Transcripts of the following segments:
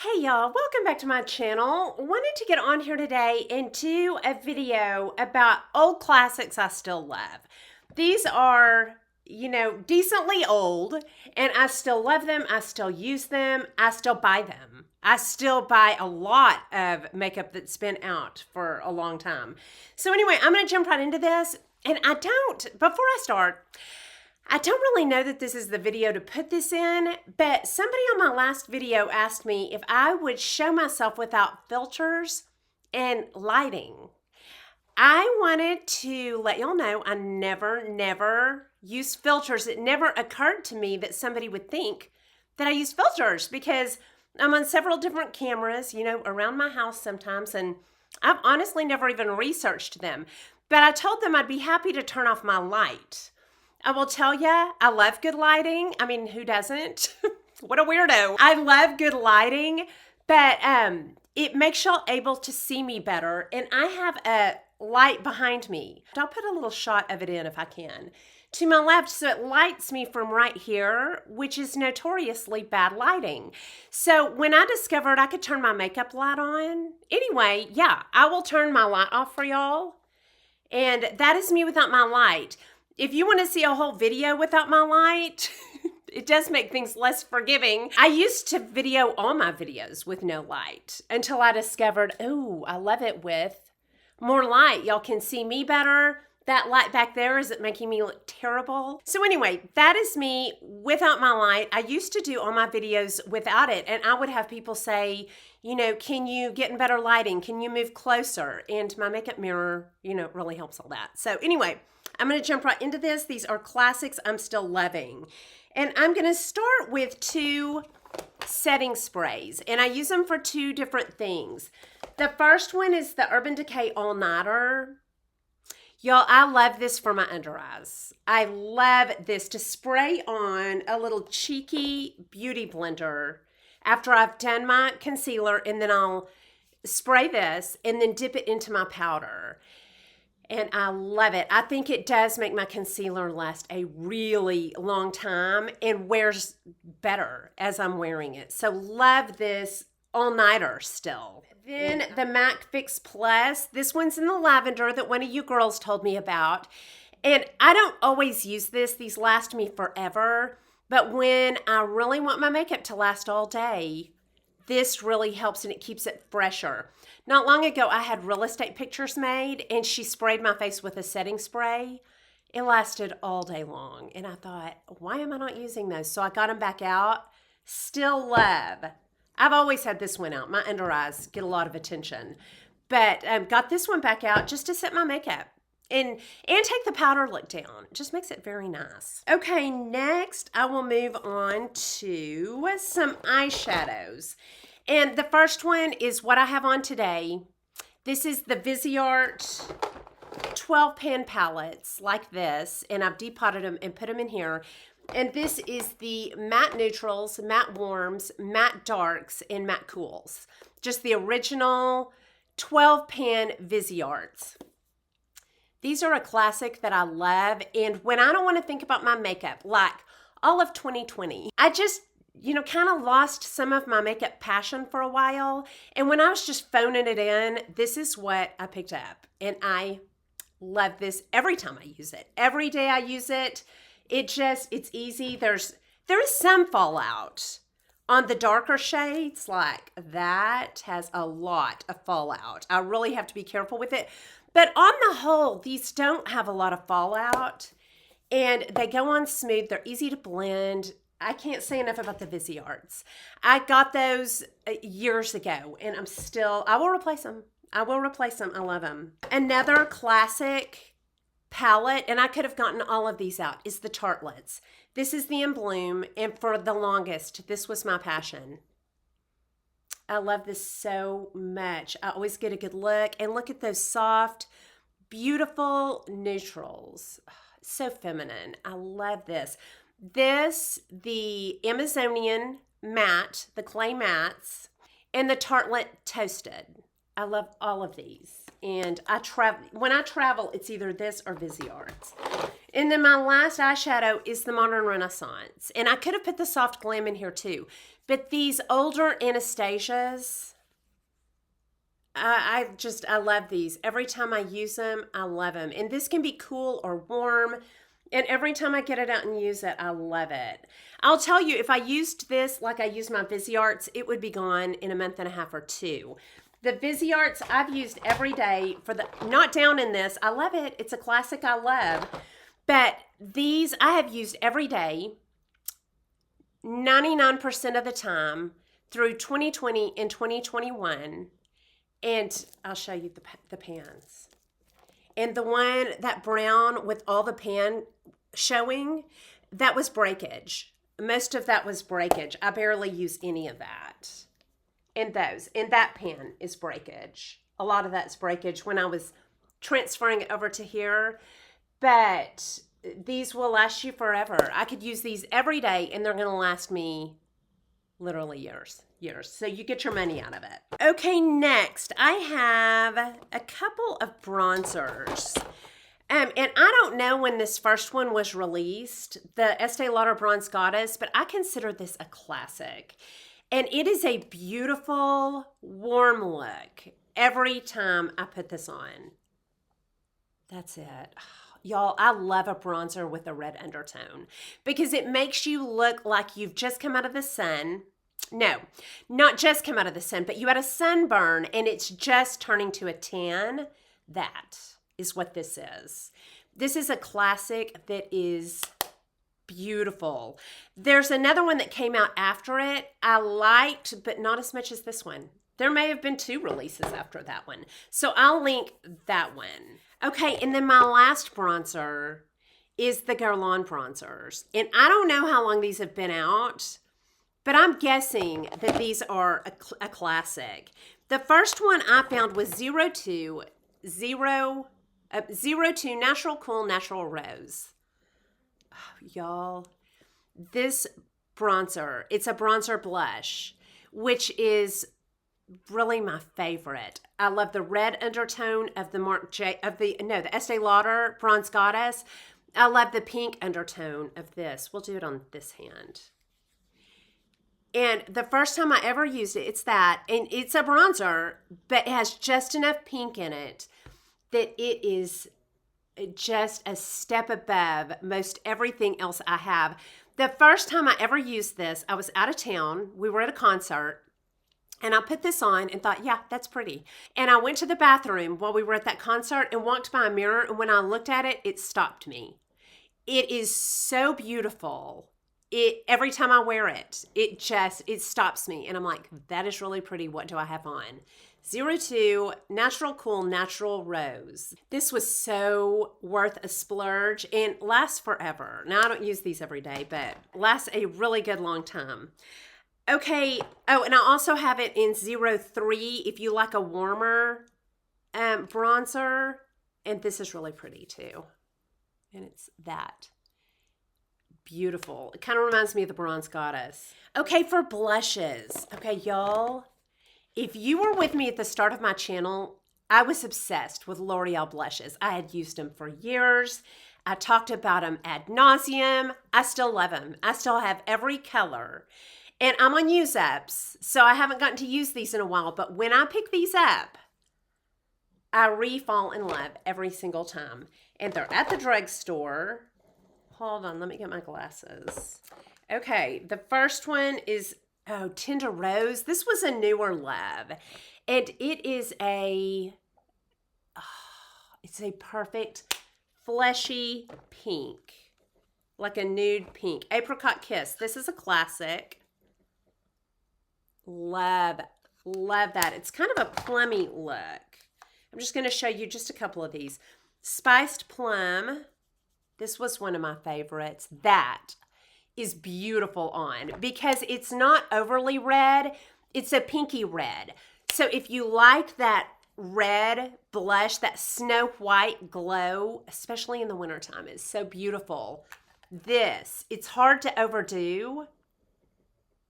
Hey y'all, welcome back to my channel. Wanted to get on here today and do a video about old classics I still love. These are, decently old, and I still love them. I still use them. I still buy them. I still buy a lot of makeup that's been out for a long time. So anyway, I'm going to jump right into this. And before I start, I don't really know that this is the video to put this in, but somebody on my last video asked me if I would show myself without filters and lighting. I wanted to let y'all know I never use filters. It never occurred to me that somebody would think that I use filters because I'm on several different cameras, around my house sometimes, and I've honestly never even researched them. But I told them I'd be happy to turn off my light. I will tell you, I love good lighting. I mean, who doesn't? What a weirdo. I love good lighting, but it makes y'all able to see me better. And I have a light behind me. I'll put a little shot of it in if I can. To my left, so it lights me from right here, which is notoriously bad lighting. So when I discovered I could turn my makeup light on, anyway, yeah, I will turn my light off for y'all. And that is me without my light. If you want to see a whole video without my light, it does make things less forgiving. I used to video all my videos with no light until I discovered, oh, I love it with more light. Y'all can see me better. That light back there isn't making me look terrible. So anyway, that is me without my light. I used to do all my videos without it, and I would have people say, can you get in better lighting? Can you move closer? And my makeup mirror, really helps all that. So anyway, I'm going to jump right into this. These are classics I'm still loving. And I'm going to start with two setting sprays. And I use them for two different things. The first one is the Urban Decay All Nighter. Y'all, I love this for my under eyes. I love this to spray on a little cheeky beauty blender after I've done my concealer, and then I'll spray this and then dip it into my powder. And I love it. I think it does make my concealer last a really long time and wears better as I'm wearing it. So love this all-nighter still. Then the MAC Fix Plus. This one's in the lavender that one of you girls told me about. And I don't always use this. These last me forever. But when I really want my makeup to last all day, this really helps and it keeps it fresher. Not long ago, I had real estate pictures made and she sprayed my face with a setting spray. It lasted all day long. And I thought, why am I not using those? So I got them back out. Still love. I've always had this one out. My under eyes get a lot of attention. But got this one back out just to set my makeup. And take the powder look down. It just makes it very nice. Okay, next I will move on to some eyeshadows. And the first one is what I have on today. This is the Viseart 12 pan palettes like this. And I've depotted them and put them in here. And this is the matte neutrals, matte warms, matte darks, and matte cools. Just the original 12 pan Visearts. These are a classic that I love. And when I don't want to think about my makeup, like all of 2020, I just, kind of lost some of my makeup passion for a while. And when I was just phoning it in, this is what I picked up. And I love this every time I use it. Every day I use it. It's easy. There is some fallout on the darker shades, like that has a lot of fallout. I really have to be careful with it. But on the whole, these don't have a lot of fallout and they go on smooth. They're easy to blend. I can't say enough about the Visearts. I got those years ago and I will replace them. I love them. Another classic palette, and I could have gotten all of these out, is the Tartelets. This is the In Bloom, and for the longest, this was my passion. I love this so much. I always get a good look. And look at those soft, beautiful neutrals. So feminine. I love this. The Amazonian matte, the clay mattes, and the Tartlet Toasted. I love all of these. And when I travel, it's either this or Viseart. And then my last eyeshadow is the Modern Renaissance. And I could have put the Soft Glam in here too. But these older Anastasias, I love these. Every time I use them, I love them. And this can be cool or warm. And every time I get it out and use it, I love it. I'll tell you, if I used this like I use my Visearts, it would be gone in a month and a half or two. The Visearts I've used every day for the, not down in this. I love it. It's a classic I love. But these I have used every day, 99% of the time through 2020 and 2021. And I'll show you the pans. And the one, that brown with all the pan showing, that was breakage. Most of that was breakage. I barely use any of that. And that pan is breakage. A lot of that's breakage when I was transferring it over to here. But these will last you forever. I could use these every day and they're going to last me literally years. So you get your money out of it. Okay, next I have a couple of bronzers. And I don't know when this first one was released, the Estee Lauder Bronze Goddess, but I consider this a classic. And it is a beautiful, warm look every time I put this on. That's it. Y'all, I love a bronzer with a red undertone because it makes you look like you've just come out of the sun. No, not just come out of the sun, but you had a sunburn and it's just turning to a tan. That is what this is. This is a classic that is beautiful. There's another one that came out after it I liked, but not as much as this one. There may have been 2 releases after that one. So I'll link that one. Okay, and then my last bronzer is the Guerlain bronzers. And I don't know how long these have been out, but I'm guessing that these are a classic. The first one I found was 02 Natural Cool Natural Rose. Oh, y'all, this bronzer, it's a bronzer blush, which is really my favorite. I love the red undertone of the Estee Lauder Bronze Goddess. I love the pink undertone of this. We'll do it on this hand. And the first time I ever used it, it's that. And it's a bronzer, but it has just enough pink in it that it is just a step above most everything else I have. The first time I ever used this, I was out of town. We were at a concert. And I put this on and thought, yeah, that's pretty. And I went to the bathroom while we were at that concert and walked by a mirror. And when I looked at it, it stopped me. It is so beautiful. Every time I wear it, it stops me. And I'm like, that is really pretty. What do I have on? 02 Natural Cool Natural Rose. This was so worth a splurge and lasts forever. Now, I don't use these every day, but lasts a really good long time. Okay. Oh, and I also have it in 03 if you like a warmer bronzer. And this is really pretty too. And it's that. Beautiful. It kind of reminds me of the Bronze Goddess. Okay, for blushes. Okay, y'all. If you were with me at the start of my channel, I was obsessed with L'Oreal blushes. I had used them for years. I talked about them ad nauseum. I still love them. I still have every color. And I'm on use ups, so I haven't gotten to use these in a while. But when I pick these up, I re-fall in love every single time. And they're at the drugstore. Hold on, let me get my glasses. Okay, the first one is, Tender Rose. This was a newer love. And it is it's a perfect fleshy pink. Like a nude pink. Apricot Kiss. This is a classic. Love that. It's kind of a plummy look. I'm just going to show you just a couple of these. Spiced Plum. This was one of my favorites. That is beautiful on because it's not overly red. It's a pinky red. So if you like that red blush, that snow white glow, especially in the wintertime, it's so beautiful. It's hard to overdo.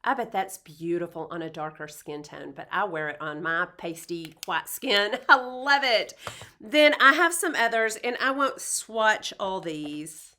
I bet that's beautiful on a darker skin tone, but I wear it on my pasty white skin. I love it. Then I have some others, and I won't swatch all these,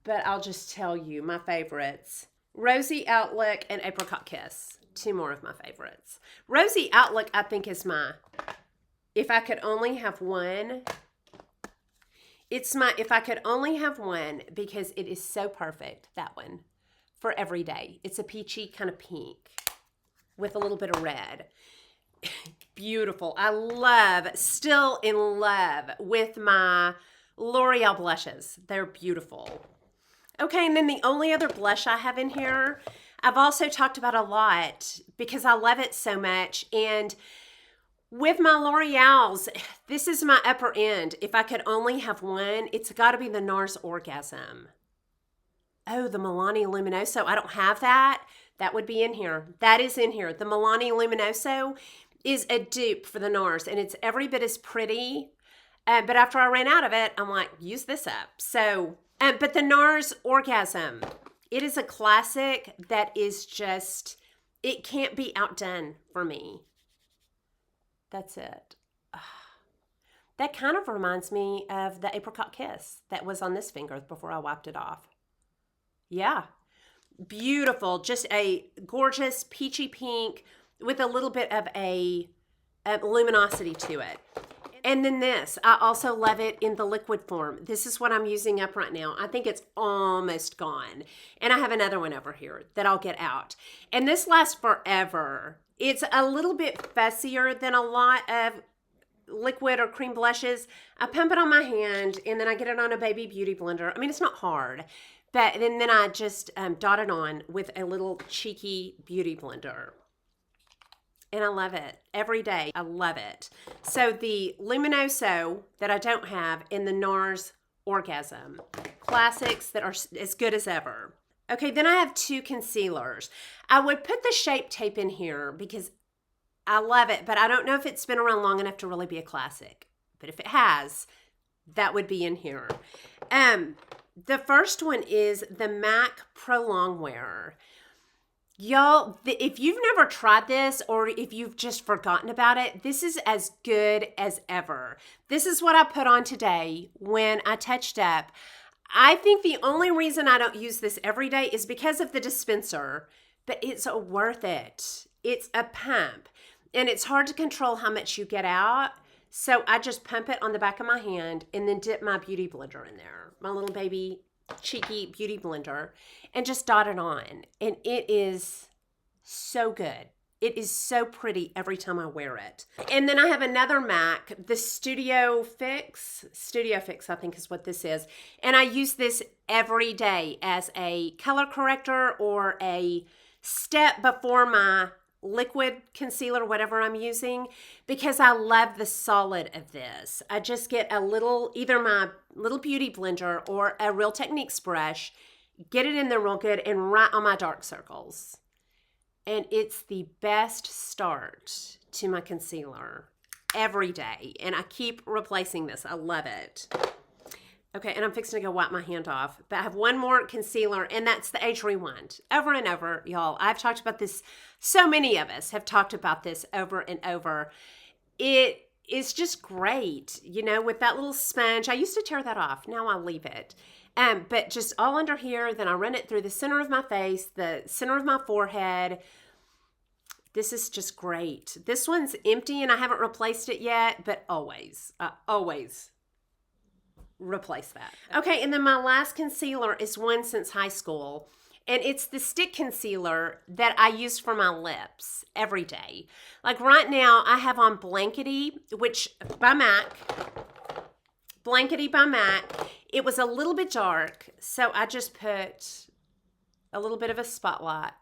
but I'll just tell you my favorites. Rosy Outlook and Apricot Kiss. Two more of my favorites. Rosy Outlook, I think, is my, if I could only have one, it's my, if I could only have one, because it is so perfect, that one, for every day. It's a peachy kind of pink with a little bit of red. Beautiful. I love, still in love with my L'Oreal blushes. They're beautiful. Okay, and then the only other blush I have in here, I've also talked about a lot because I love it so much. And with my L'Oreals, this is my upper end. If I could only have one, it's got to be the NARS Orgasm. Oh, the Milani Luminoso. I don't have that. That would be in here. That is in here. The Milani Luminoso is a dupe for the NARS, and it's every bit as pretty. But after I ran out of it, I'm like, use this up. So, but the NARS Orgasm, it is a classic that is just, it can't be outdone for me. That's it. That kind of reminds me of the Apricot Kiss that was on this finger before I wiped it off. Yeah. Beautiful. Just a gorgeous peachy pink with a little bit of a luminosity to it. And then this, I also love it in the liquid form. This is what I'm using up right now. I think it's almost gone. And I have another one over here that I'll get out. And this lasts forever. It's a little bit fussier than a lot of liquid or cream blushes. I pump it on my hand and then I get it on a baby beauty blender. I mean, it's not hard, but then I just dot it on with a little cheeky beauty blender. And I love it every day. I love it. So the Luminoso that I don't have in the NARS Orgasm. Classics that are as good as ever. Okay, then I have two concealers. I would put the Shape Tape in here because I love it, but I don't know if it's been around long enough to really be a classic. But if it has, that would be in here. The first one is the MAC Pro Longwear. Y'all, if you've never tried this or if you've just forgotten about it, this is as good as ever. This is what I put on today when I touched up. I think the only reason I don't use this every day is because of the dispenser, but it's worth it. It's a pump, and it's hard to control how much you get out. So I just pump it on the back of my hand and then dip my beauty blender in there, my little baby cheeky beauty blender, and just dot it on. And it is so good. It is so pretty every time I wear it. And then I have another MAC, the Studio Fix. Studio Fix, I think is what this is. And I use this every day as a color corrector or a step before my liquid concealer, whatever I'm using, because I love the solid of this. I just get a little, either my little beauty blender or a Real Techniques brush, get it in there real good and right on my dark circles. And it's the best start to my concealer every day. And I keep replacing this. I love it. Okay, and I'm fixing to go wipe my hand off. But I have one more concealer, and that's the Age Rewind. Over and over, y'all. I've talked about this. So many of us have talked about this over and over. It is just great, you know, with that little sponge. I used to tear that off. Now I leave it. But just all under here, then I run it through the center of my face, the center of my forehead. This is just great. This one's empty, and I haven't replaced it yet, but always replace that. Okay, and then my last concealer is one since high school, and it's the stick concealer that I use for my lips every day. Like right now, I have on Blankety, which by MAC. Blankety by MAC. It was a little bit dark, so I just put a little bit of a spotlight.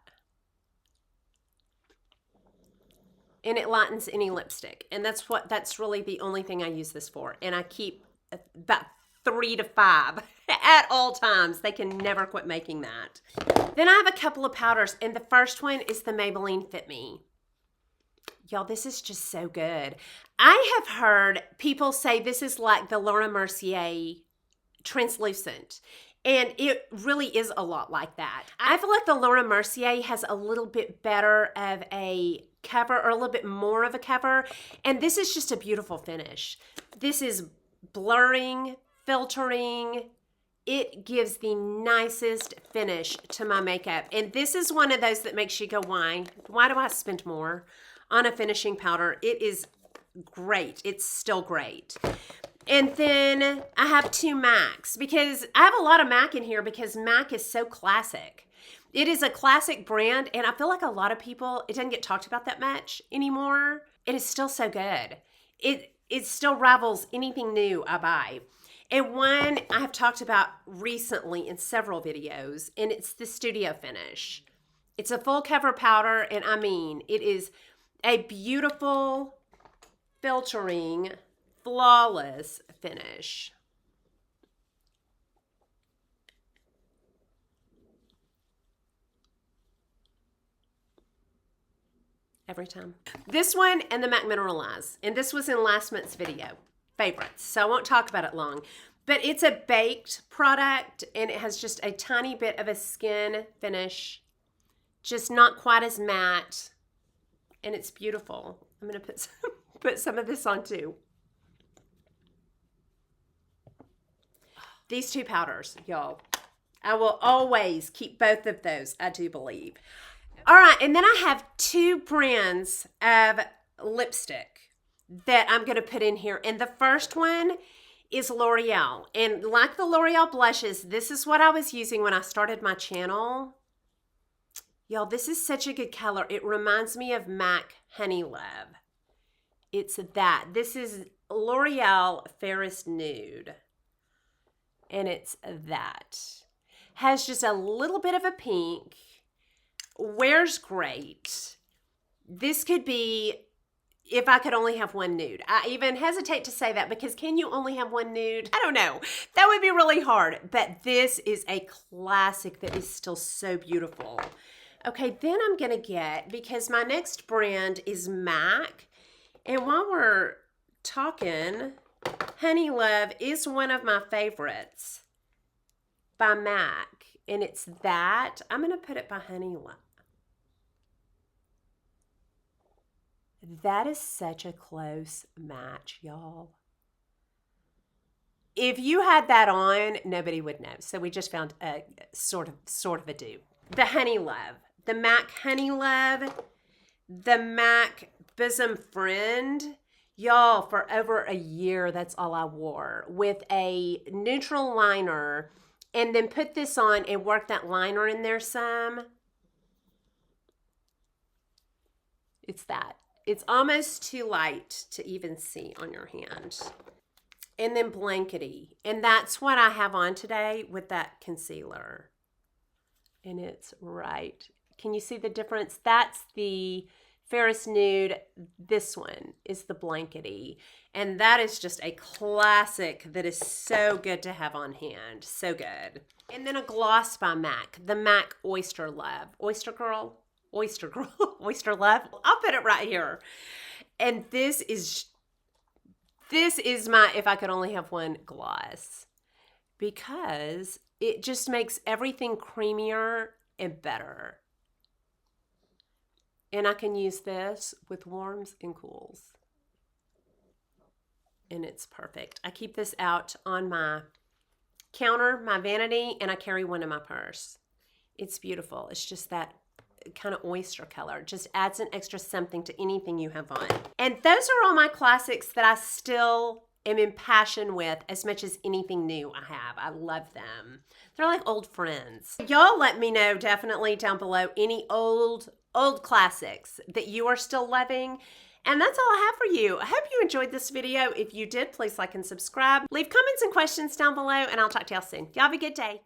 And it lightens any lipstick. And that's really the only thing I use this for. And I keep about 3 to 5 at all times. They can never quit making that. Then I have a couple of powders, and the first one is the Maybelline Fit Me. Y'all, this is just so good. I have heard people say this is like the Laura Mercier translucent, and it really is a lot like that. I feel like the Laura Mercier has a little bit better of a cover, or a little bit more of a cover, and this is just a beautiful finish. This is blurring, filtering, it gives the nicest finish to my makeup. And this is one of those that makes you go, why? Why do I spend more on a finishing powder? It is great. It's still great. And then I have 2 MACs because I have a lot of MAC in here because MAC is so classic. It is a classic brand, and I feel like a lot of people, it doesn't get talked about that much anymore. It is still so good. It still rivals anything new I buy. And one I have talked about recently in several videos, and it's the Studio Finish. It's a full cover powder, and I mean, it is a beautiful, filtering, flawless finish. Every time. This one and the MAC Mineralize. And this was in last month's video. Favorites. So I won't talk about it long. But it's a baked product and it has just a tiny bit of a skin finish. Just not quite as matte. And it's beautiful. I'm going to put some of this on too. These 2 powders, y'all. I will always keep both of those, I do believe. All right, and then I have 2 brands of lipstick that I'm going to put in here. And the first one is L'Oreal. And like the L'Oreal blushes, this is what I was using when I started my channel. Y'all, this is such a good color. It reminds me of MAC Honey Love. It's that. This is L'Oreal Fairest Nude. And it's that. Has just a little bit of a pink. Wears great. This could be if I could only have one nude. I even hesitate to say that because can you only have one nude? I don't know. That would be really hard. But this is a classic that is still so beautiful. Okay, then I'm going to get, because my next brand is MAC. And while we're talking, Honey Love is one of my favorites by MAC. And it's that. I'm going to put it by Honey Love. That is such a close match, y'all. If you had that on, nobody would know. So we just found a sort of a dupe. The Honey Love. The MAC Honey Love. The MAC Bosom Friend. Y'all, for over a year, that's all I wore. With a neutral liner. And then put this on and work that liner in there some. It's that. It's almost too light to even see on your hand. And then Blankety. And that's what I have on today with that concealer. And it's right. Can you see the difference? That's the Fairest Nude. This one is the Blankety. And that is just a classic that is so good to have on hand. So good. And then a gloss by MAC. The MAC Oyster Love. Oyster Girl? Oyster Girl. Oyster Love. I'll put it right here. And this is my if I could only have one gloss. Because it just makes everything creamier and better. And I can use this with warms and cools. And it's perfect. I keep this out on my counter, my vanity, and I carry one in my purse. It's beautiful. It's just that kind of oyster color. Just adds an extra something to anything you have on. And those are all my classics that I still am in passion with as much as anything new I have. I love them. They're like old friends. Y'all let me know definitely down below any old classics that you are still loving. And that's all I have for you. I hope you enjoyed this video. If you did, please like and subscribe. Leave comments and questions down below, and I'll talk to y'all soon. Y'all have a good day.